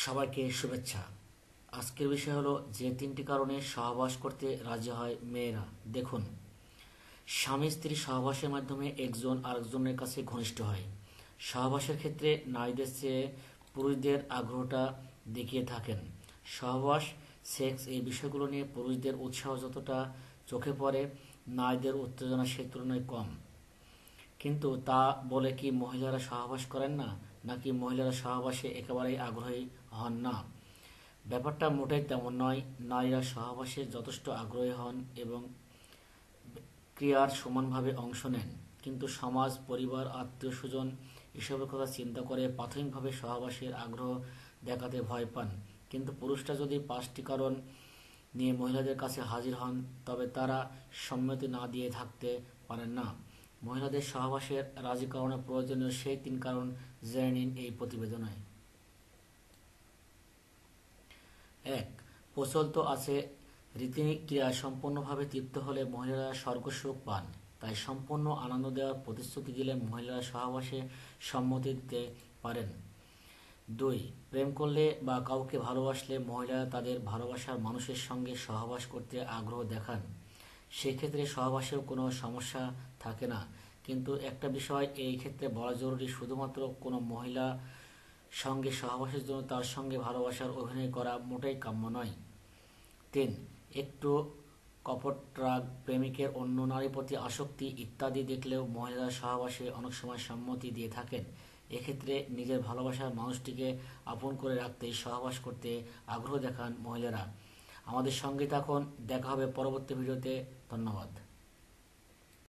সবাইকে শুভেচ্ছা। আজকের বিষয় হলো যে তিনটি কারণে সহবাস করতে রাজি হয় মেয়েরা। দেখুন, স্বামী স্ত্রী সহবাসের মাধ্যমে একজন আরেকজনের কাছে ঘনিষ্ঠ হয়। সহবাসের ক্ষেত্রে নারীদের চেয়ে পুরুষদের আগ্রহটা দেখিয়ে থাকেন। সহবাস, সেক্স এই বিষয়গুলো নিয়ে পুরুষদের উৎসাহ যতটা চোখে পড়ে, নারীদের উত্তেজনা সেই তুলনায় কম। কিন্তু তা বলে কি মহিলারা সহবাস করেন না, নাকি মহিলারা সহবাসে একেবারেই আগ্রহী হন না? ব্যাপারটা মোটেই তেমন নয়। নারীরা সহবাসে যথেষ্ট আগ্রহী হন এবং ক্রিয়ার সমানভাবে অংশ নেন, কিন্তু সমাজ, পরিবার, আত্মীয় স্বজন এসবের কথা চিন্তা করে প্রাথমিকভাবে সহবাসের আগ্রহ দেখাতে ভয় পান। কিন্তু পুরুষরা যদি 5টি কারণ নিয়ে মহিলাদের কাছে হাজির হন, তবে তারা সম্মতি না দিয়ে থাকতে পারেন না। মহিলাদের সহবাসের রাজি করানোর প্রয়োজনীয় সেই 3 কারণ জেনে নিন এই প্রতিবেদনে। 1. প্রচলিত আছে, রীতিক্রিয়া সম্পূর্ণভাবে তৃপ্ত হলে মহিলারা স্বর্গসুখ পান। তাই সম্পূর্ণ আনন্দ দেওয়ার প্রতিশ্রুতি দিলে মহিলারা সহবাসে সম্মতি দিতে পারেন। 2. প্রেম করলে বা কাউকে ভালোবাসলে মহিলারা তাদের ভালোবাসার মানুষের সঙ্গে সহবাস করতে আগ্রহ দেখান। সেক্ষেত্রে সহবাসেও কোনো সমস্যা থাকে না। কিন্তু একটা বিষয় এই ক্ষেত্রে বলা জরুরি, শুধুমাত্র কোনো মহিলা সঙ্গে সহবাসের জন্য তার সঙ্গে ভালোবাসার অভিনয় করা মোটেই কাম্য নয়। 3. একটু কপট রাগ, প্রেমিকের অন্য নারীর প্রতি আসক্তি ইত্যাদি দেখলেও মহিলারা সহবাসে অনেক সময় সম্মতি দিয়ে থাকেন। এক্ষেত্রে নিজের ভালোবাসার মানুষটিকে আপন করে রাখতেই সহবাস করতে আগ্রহ দেখান মহিলারা। আমাদের সঙ্গে থাকুন, দেখা হবে পরবর্তী ভিডিওতে। ধন্যবাদ।